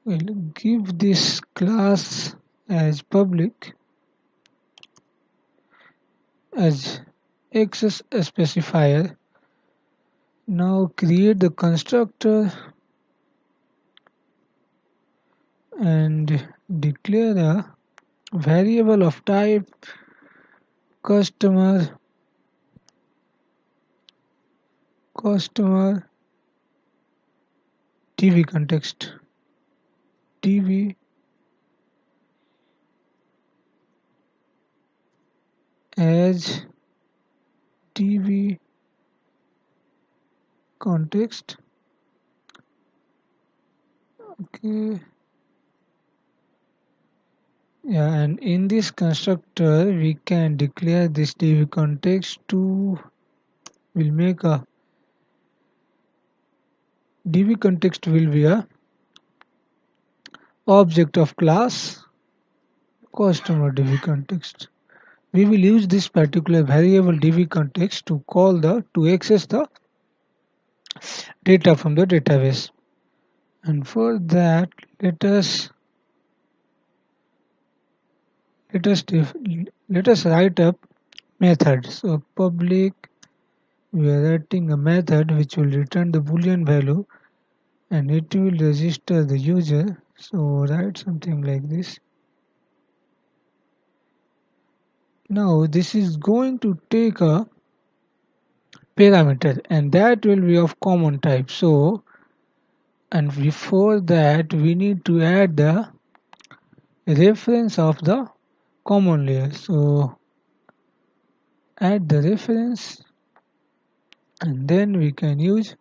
We'll give this class as public as access specifier. Now create the constructor and declare a variable of type customer TV context. TV as TV context. Okay. Yeah, and in this constructor we can declare this TV context to will make a DB context will be a object of class customer DB context. We will use this particular variable DB context to call the to access the data from the database. And for that, let us def- let us write up method. So public, we are writing a method which will return the boolean value and it will register the user. So write something like this. Now this is going to take a parameter and that will be of common type. So and before that we need to add the reference of the common layer. So add the reference and then we can use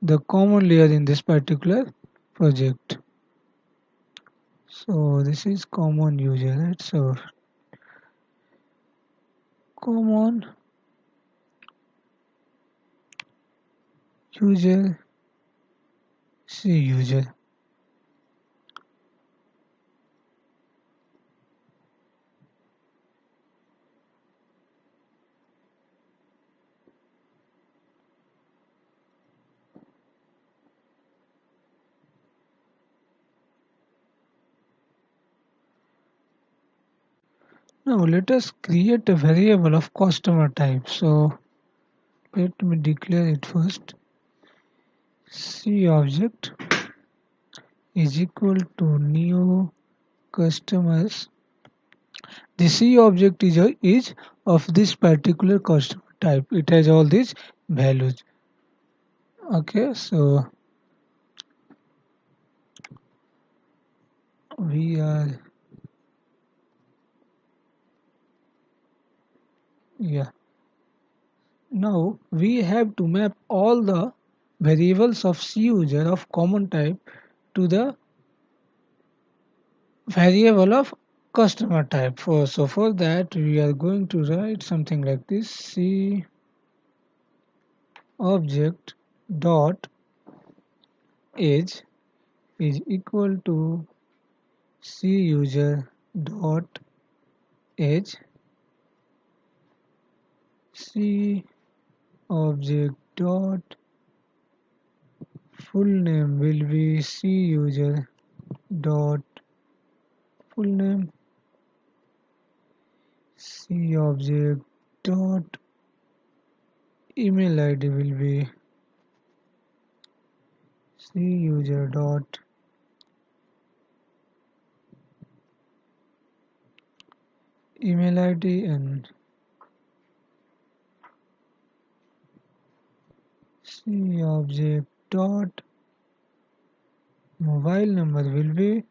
the common layer in this particular project. So this is common user, right? So common user C user. Now let us create a variable of customer type. So let me declare it first. C object is equal to new customers. The C object is of this particular customer type. It has all these values. Okay, so we are yeah. Now we have to map all the variables of C user of common type to the variable of customer type. For that we are going to write something like this: C object dot age is equal to C user dot age. C object dot full name will be C user dot full name. C object dot email ID will be C user dot email ID and C object dot mobile number will be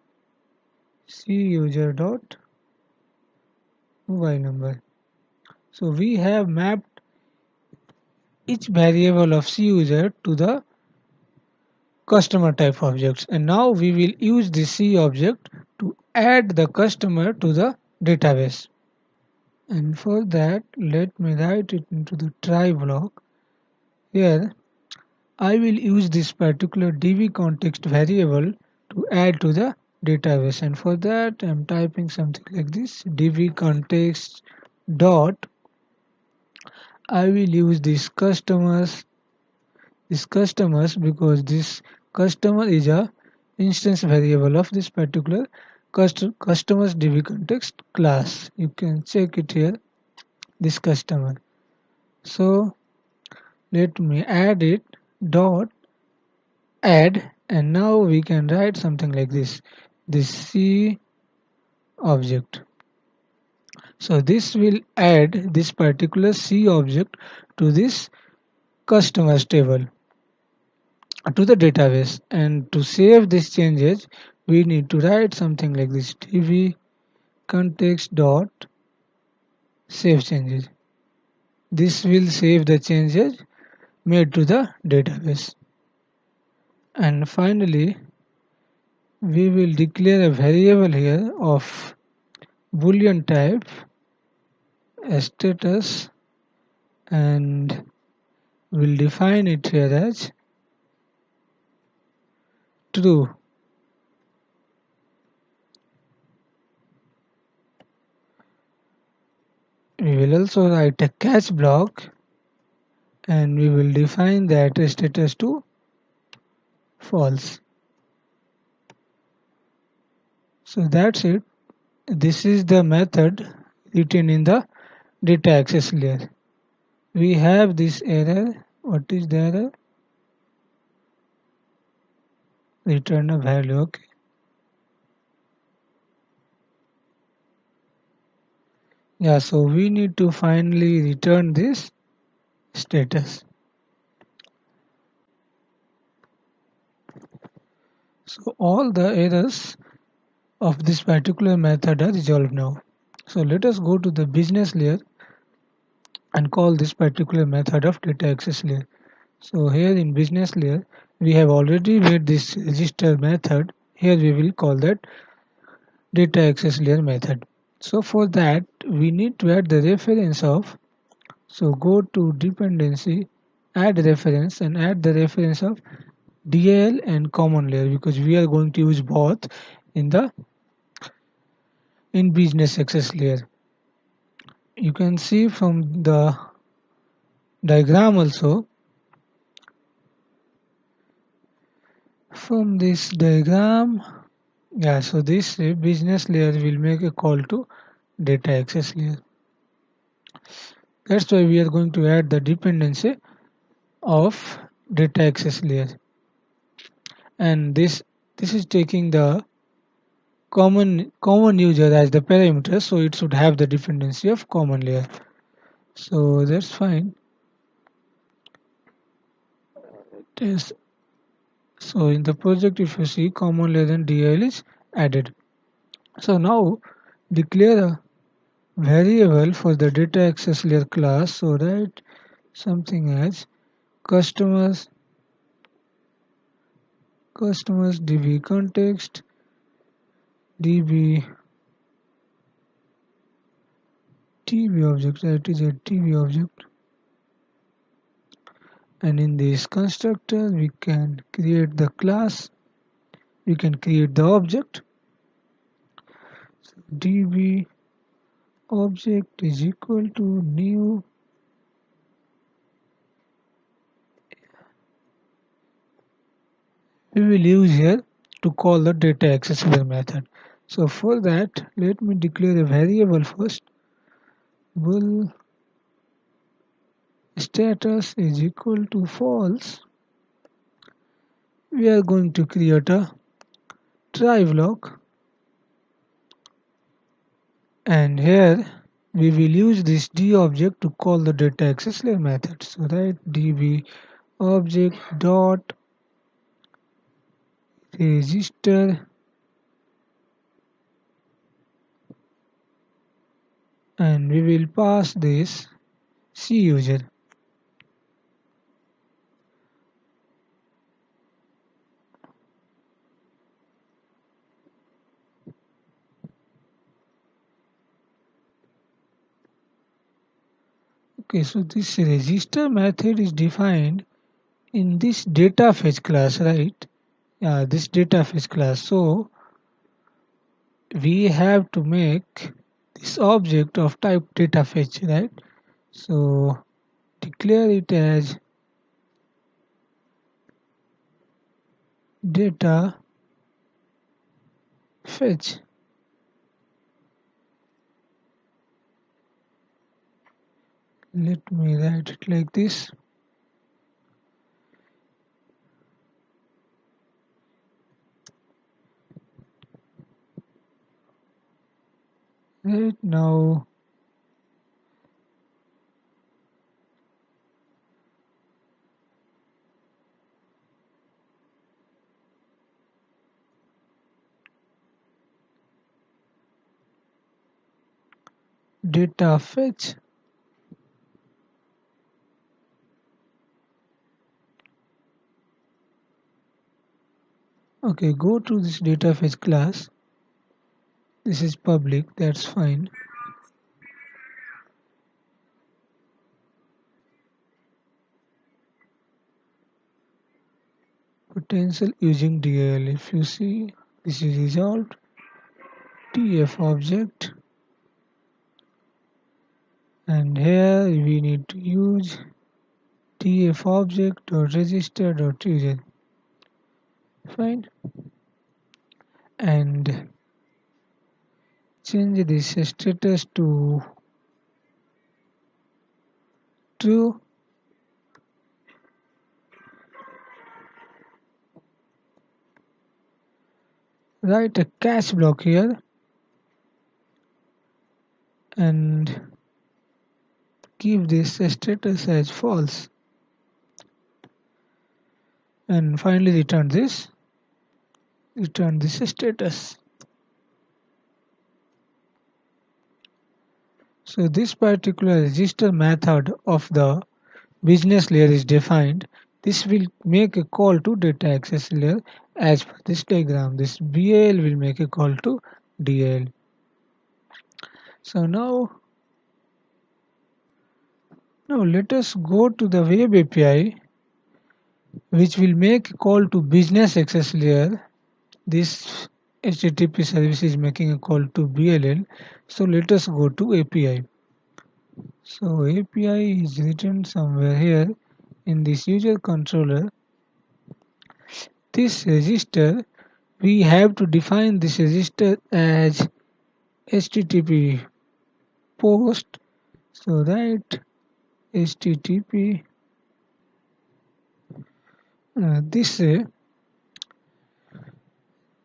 C user dot mobile number. So we have mapped each variable of C user to the customer type objects, and now we will use the C object to add the customer to the database. And for that let me write it into the try block. Here I will use this particular DB context variable to add to the database, and for that I'm typing something like this: DB context dot I will use this customers because this customer is a instance variable of this particular customer's DB context class. You can check it here, this customer. So let me add it dot add, and now we can write something like this C object. So this will add this particular C object to this customers table, to the database, and to save these changes we need to write something like this db context dot save changes. This will save the changes made to the database. And finally we will declare a variable here of boolean type status, and we'll define it here as true. We will also write a catch block, and we will define that status to false. So that's it. This is the method written in the data access layer. We have this error. What is the error? Return a value. Okay. Yeah, so we need to finally return this status. So all the errors of this particular method are resolved now. So let us go to the business layer and call this particular method of data access layer. So here in business layer we have already made this register method. Here we will call that data access layer method. So for that we need to add the reference of, so go to dependency, add reference, and add the reference of DL and common layer, because we are going to use both in the business access layer. You can see from the diagram also, from this diagram, yeah, so this business layer will make a call to data access layer. That's why we are going to add the dependency of data access layer, and this is taking the common user as the parameter, so it should have the dependency of common layer. So that's fine. Test. So in the project, if you see, common layer and DL is added. So now declare a variable for the data access layer class. So write something as customers db context db tb object. That is a tb object. And in this constructor we can create the class, we can create the object. So db object is equal to new we will use here to call the data access layer method. So for that let me declare a variable first. Bool status is equal to false. We are going to create a try block, and here we will use this d object to call the data access layer method. So write db object dot register, and we will pass this C user. Okay, so this register method is defined in this data fetch class, right? Yeah, this data fetch class. So we have to make this object of type data fetch, right? So declare it as data fetch. Let me write it like this. Right now, data fetch. Okay, go to this data fetch class. This is public, that's fine. Potential using DL. If you see, this is resolved. TF object, and here we need to use TF object dot register dot user. Fine. And change this status to true. Write a catch block here and keep this status as false. And finally return this status. So this particular register method of the business layer is defined. This will make a call to data access layer as per this diagram. This BAL will make a call to DL. So now let us go to the web API, which will make a call to business access layer. This HTTP service is making a call to BLL. So let us go to API. So API is written somewhere here in this user controller. This register, we have to define this register as HTTP post. So write HTTP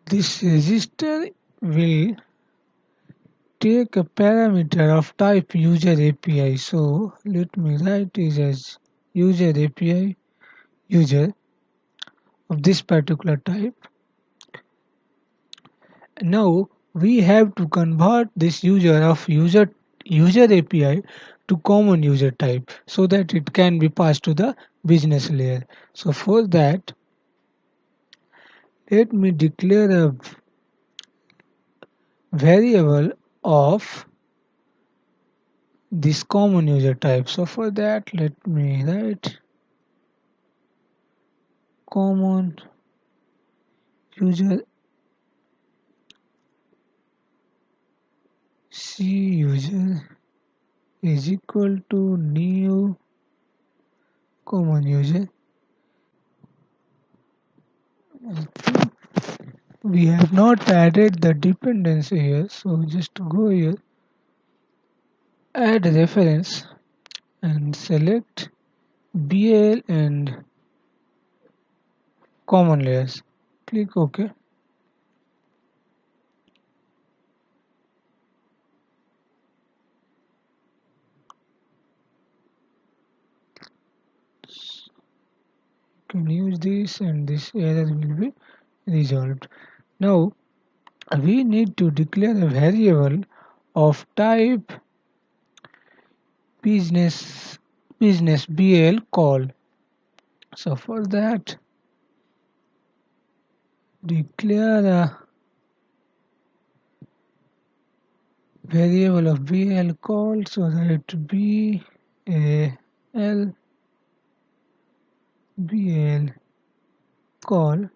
this register will take a parameter of type user API. So let me write it as user API user of this particular type. Now we have to convert this user API to common user type so that it can be passed to the business layer. So for that, let me declare a variable of this common user type. So for that, let me write common user C user is equal to new common user. We have not added the dependency here, so just go here, add reference and select BL and common layers. Click OK. You can use this and this error will be resolved. Now we need to declare a variable of type business BL call. So for that, declare a variable of BL call, so that BL call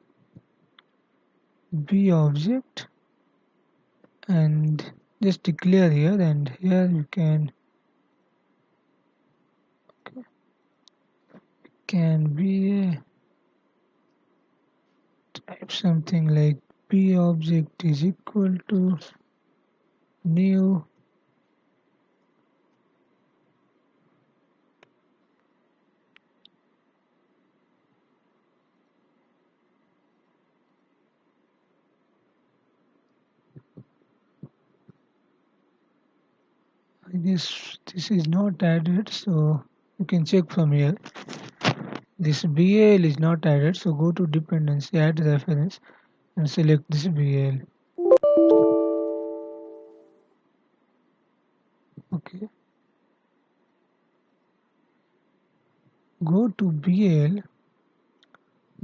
B object, and just declare here, and here you can be a type something like P object is equal to new I guess this is not added, so you can check from here. This BAL is not added, so go to dependency, add reference, and select this BAL. Okay. Go to BAL,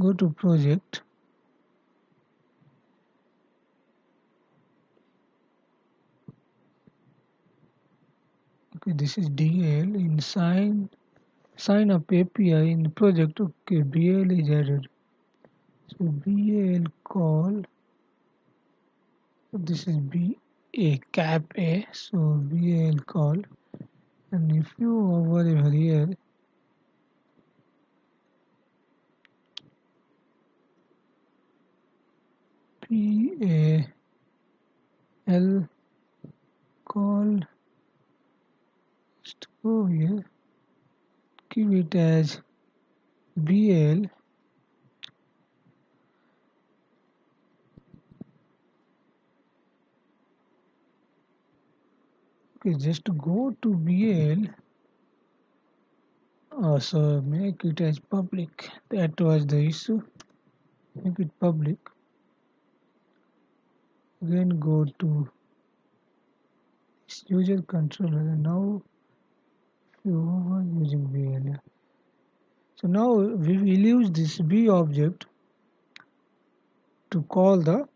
go to project. Okay, this is DL in sign up API in the project. Okay, BAL is added. So BAL call. This is BA cap A. So BAL call, and if you over here BAL call, just go here, give it as BAL. Okay, just go to BAL. So make it as public. That was the issue. Make it public. Again go to user controller, and now you are using BAL. So now we will use this B object to call the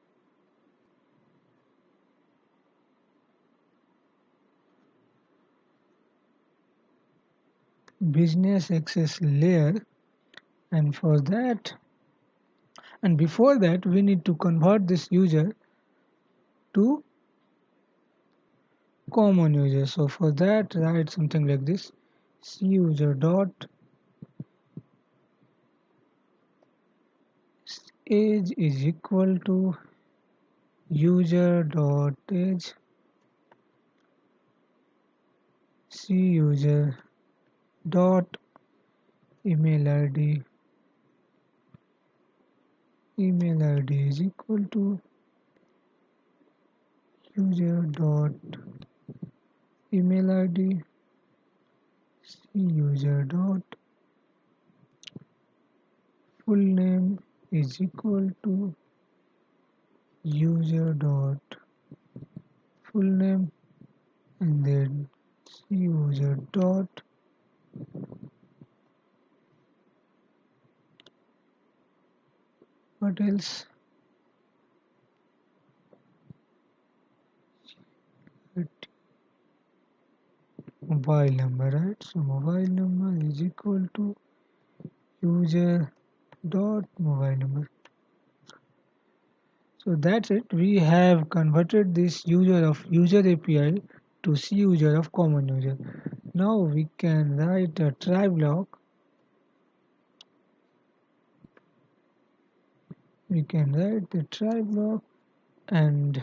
business access layer, and for that, and before that, we need to convert this user to common user. So for that, write something like this: cuser dot age is equal to user dot age cuser dot email id is equal to user dot email id user dot full name is equal to user dot full name, and then user dot what else, mobile number, right? So mobile number is equal to user dot mobile number. So that's it. We have converted this user of user API to C user of common user. Now we can write a try block. We can write the try block, and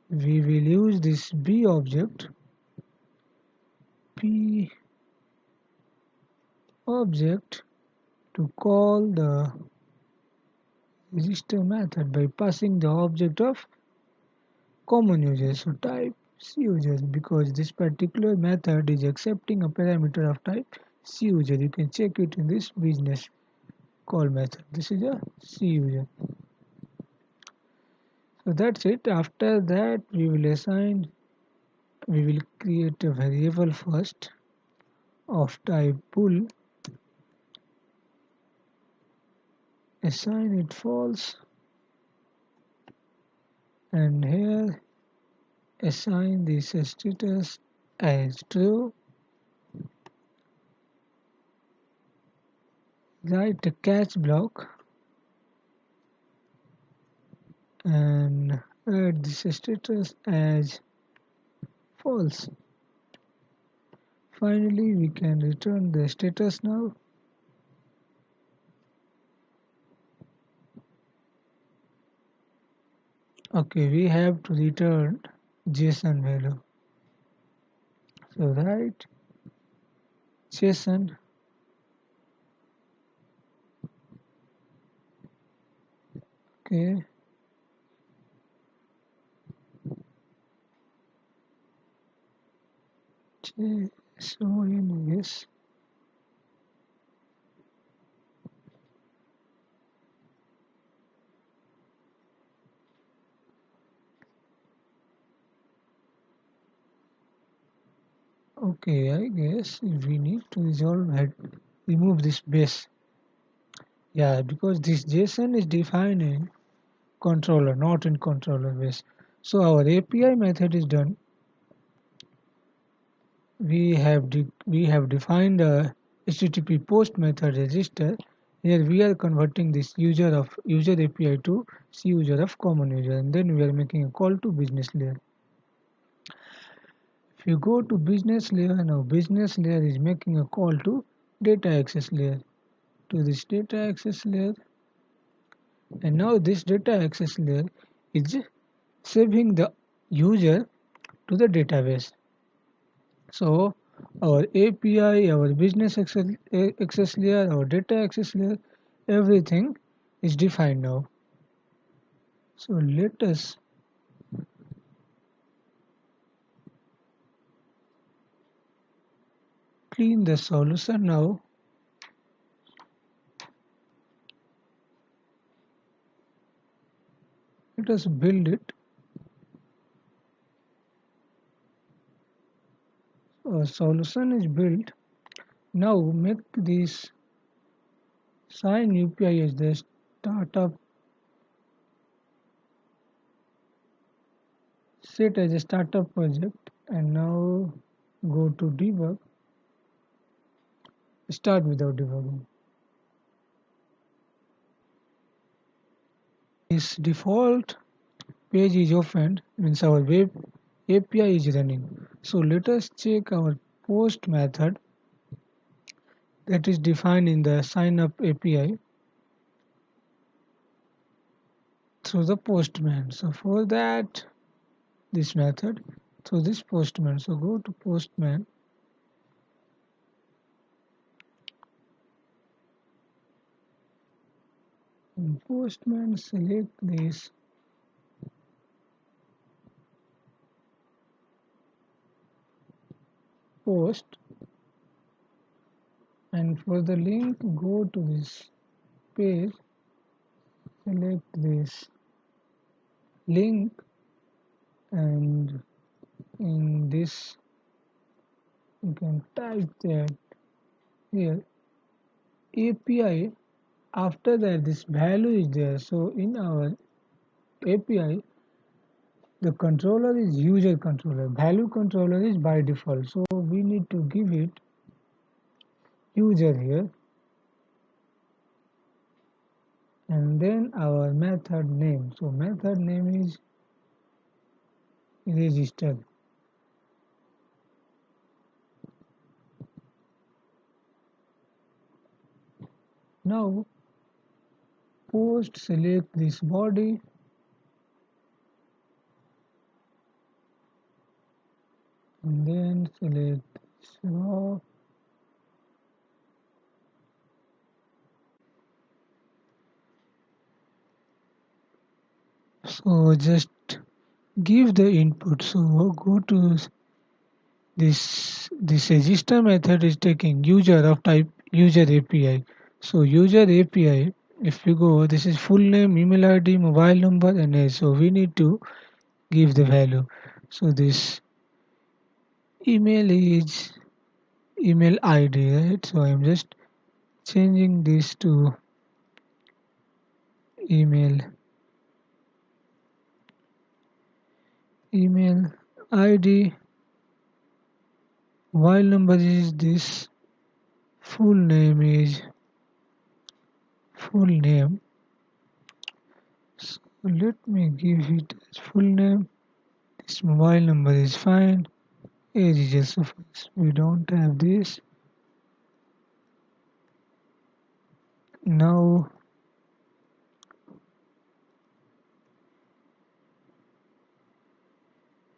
we will use this B object, P object, to call the register method by passing the object of common user. So type C user, because this particular method is accepting a parameter of type C user. You can check it in this business call method. This is a C user. So that's it. After that, we will create a variable first of type bool, assign it false, and here assign this status as true. Write a catch block and add this status as false. Finally, we can return the status now. Okay, we have to return JSON value. So write JSON. Okay, JSON, yes. Okay, I guess we need to remove this base. Yeah, because this JSON is defined in controller, not in controller base. So our API method is done. We have defined a HTTP post method register. Here we are converting this user API to C user of common user, and then we are making a call to business layer. If you go to business layer, now business layer is making a call to data access layer, to this data access layer, and now this data access layer is saving the user to the database. So our API, our access layer, our data access layer, everything is defined now. So let us clean the solution now. Let us build it. Our solution is built. Now make this sign UPI as the startup, set as a startup project, and now go to debug. Start without debugging. This default page is opened, means our web API is running. So let us check our post method that is defined in the sign up API through the postman. So for that, this method through this postman. So go to postman. In postman, select this post, and for the link, go to this page, select this link, and in this you can type that here API. After that, this value is there. So in our API, the controller is user controller, value controller is by default, so we need to give it user here, and then our method name. So method name is register. Now post, select this body, and then select this raw, so just give the input. So go to this register method is taking user of type user API. So user API, if you go, this is full name, email ID, mobile number, and age. So we need to give the value. So this email is email ID, right? So I'm just changing this to email email ID. Mobile number is this. Full name is full name. So let me give it as full name. This mobile number is fine. Age is also fine. We don't have this. Now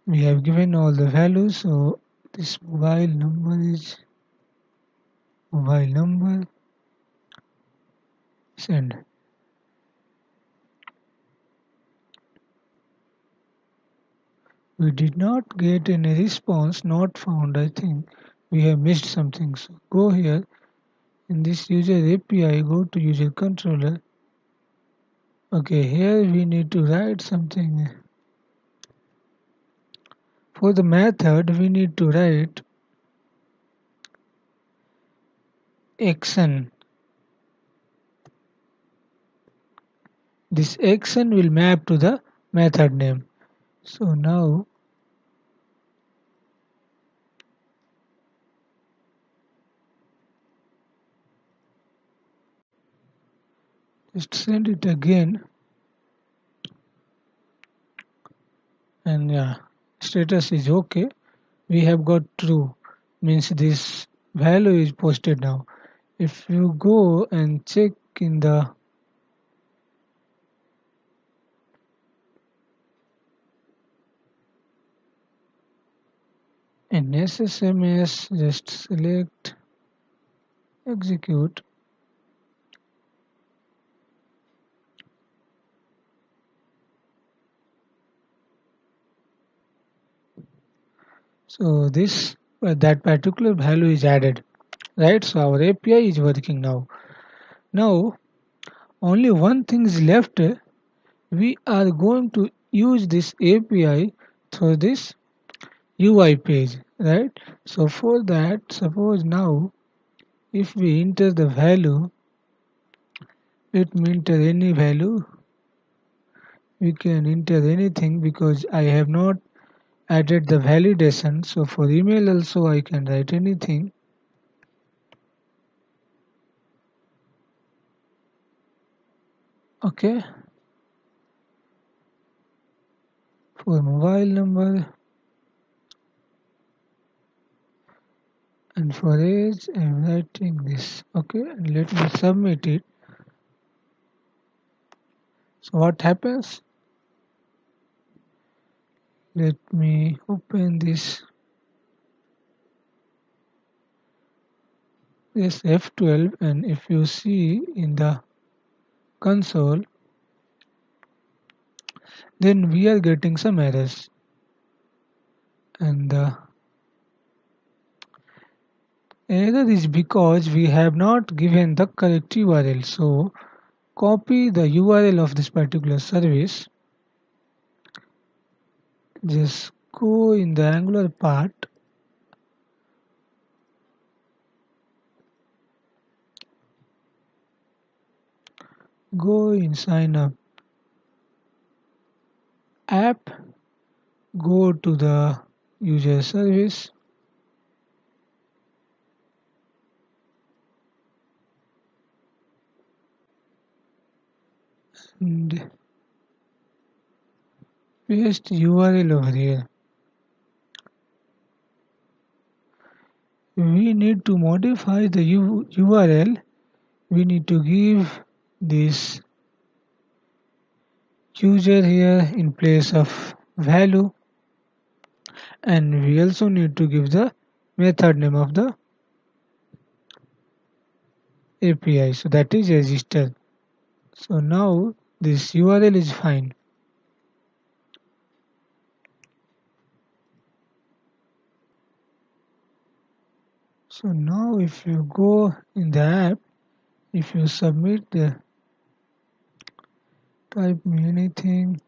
We have given all the values, so this mobile number is mobile number, send. We did not get any response, not found. I think we have missed something. So go here in this user API, go to user controller. Okay, here we need to write something. For the method, we need to write action. This action will map to the method name. So now just send it again, and yeah, status is okay. We have got true, means this value is posted now. If you go and check in the in SSMS, just select execute. So this that particular value is added, right? So our API is working now. Now only one thing is left. We are going to use this API through this UI page, right? So for that, suppose now if we enter the value, let me enter any value. We can enter anything because I have not added the validation. So for email also I can write anything. Okay. For mobile number and for age I'm writing this. Okay, and let me submit it. So what happens? Let me open this F12, and if you see in the console, then we are getting some errors, and the error is because we have not given the correct URL. So copy the URL of this particular service, just go in the Angular part, go in sign up app, go to the user service, and paste URL over here. We need to modify the URL. We need to give this user here in place of value, and we also need to give the method name of the API, so that is register. So now this URL is fine. So now if you go in the app, if you submit the type me anything,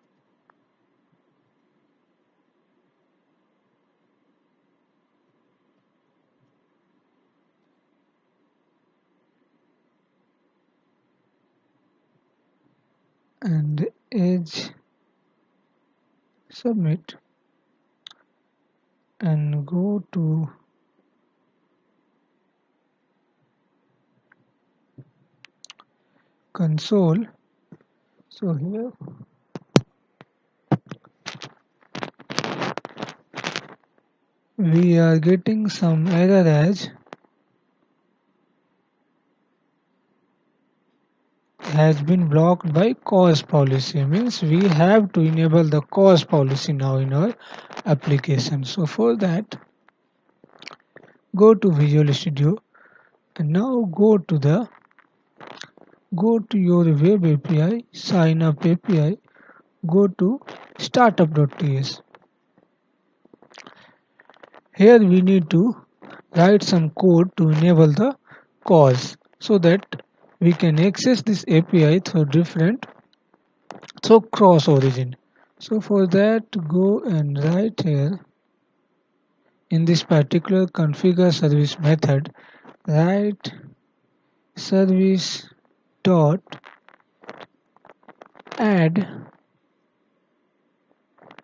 and age, submit, and go to console. So here we are getting some error as has been blocked by CORS policy. Means we have to enable the CORS policy now in our application. So for that, go to Visual Studio and now go to your web API, sign up API, go to startup.ts. Here we need to write some code to enable the CORS so that we can access this API through cross origin. So for that, go and write here in this particular configure service method, write service dot add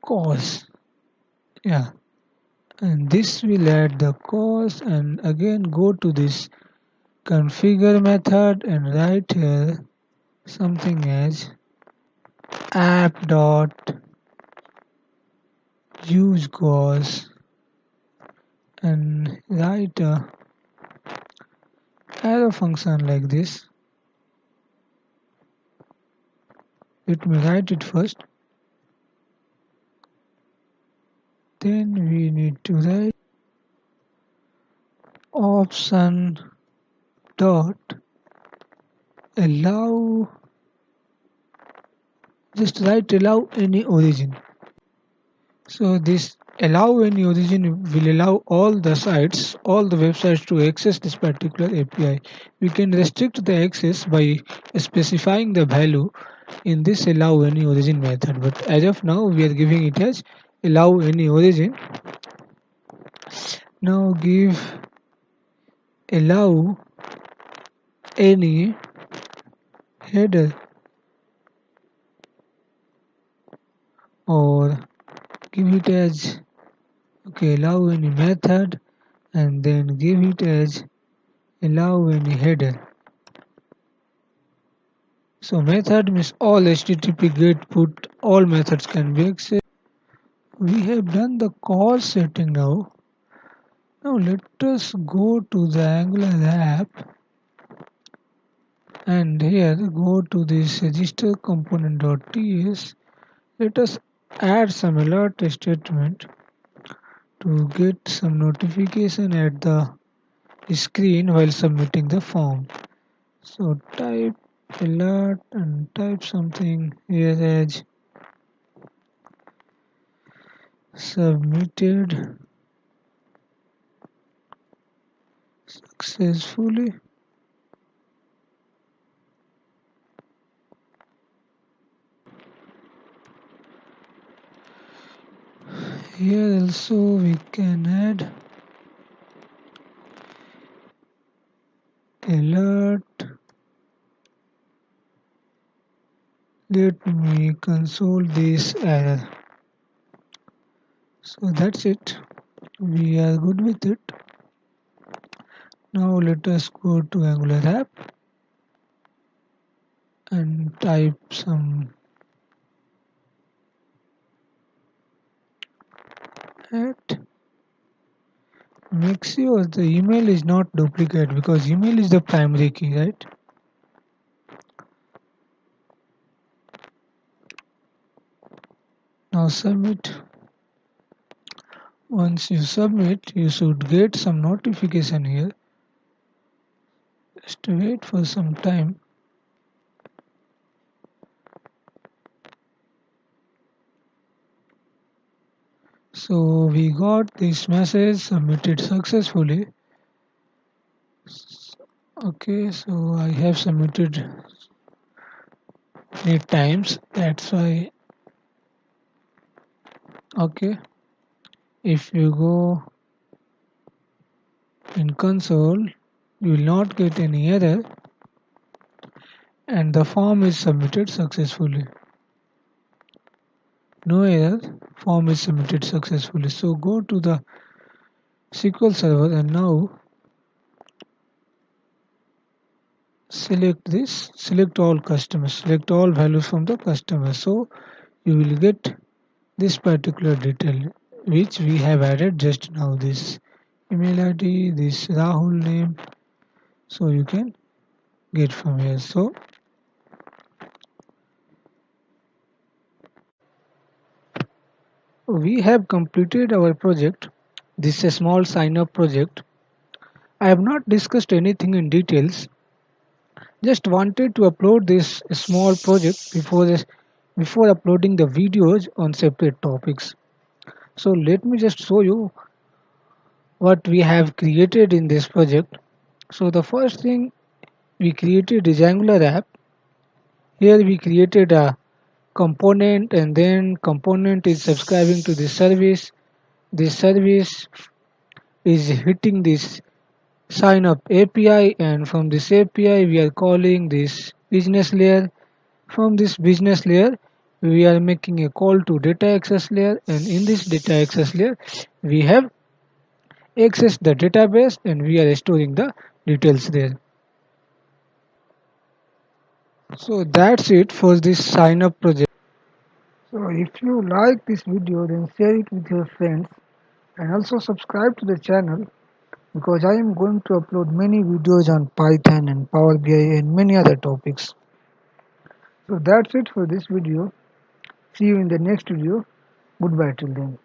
CORS. Yeah, and this will add the CORS, and again go to this configure method and write here something as app dot use CORS and write a arrow function like this. Let me write it first. Then we need to write option dot allow, just write allow any origin. So this allow any origin will allow all the websites to access this particular API. We can restrict the access by specifying the value in this allow any origin method, but as of now we are giving it as allow any origin. Now give allow any header or give it as allow any method and then give it as allow any header. So method means all HTTP GET put, all methods can be accessed. We have done the CORS setting now. Now let us go to the Angular app and here go to this register component.ts. Let us add some alert statement to get some notification at the screen while submitting the form. So type alert and type something here as submitted successfully. Here also we can add alert. Let me console this error. So that's it. We are good with it. Now let us go to Angular app and type some at. Make sure the email is not duplicate because email is the primary key, right? Now submit. Once you submit, you should get some notification here. Just wait for some time. So we got this message submitted successfully. Okay, so I have submitted 8 times, that's why. Okay, if you go in console, you will not get any error and the form is submitted successfully. No error, form is submitted successfully. So go to the SQL server and now select all customers, select all values from the customer. So you will get this particular detail which we have added just now, this email ID, this Rahul name, so you can get from here. So We have completed our project. This is a small sign up project. I have not discussed anything in details. Just wanted to upload this small project before uploading the videos on separate topics. So let me just show you what we have created in this project. So the first thing we created is Angular app. Here we created a component, and then component is subscribing to this service. This service is hitting this sign up API, and from this API we are calling this business layer. From this business layer we are making a call to data access layer, and in this data access layer we have access the database and we are storing the details there. So that's it for this sign up project. So if you like this video, then share it with your friends and also subscribe to the channel, because I am going to upload many videos on Python and Power BI and many other topics. So that's it for this video. See you in the next video. Goodbye till then.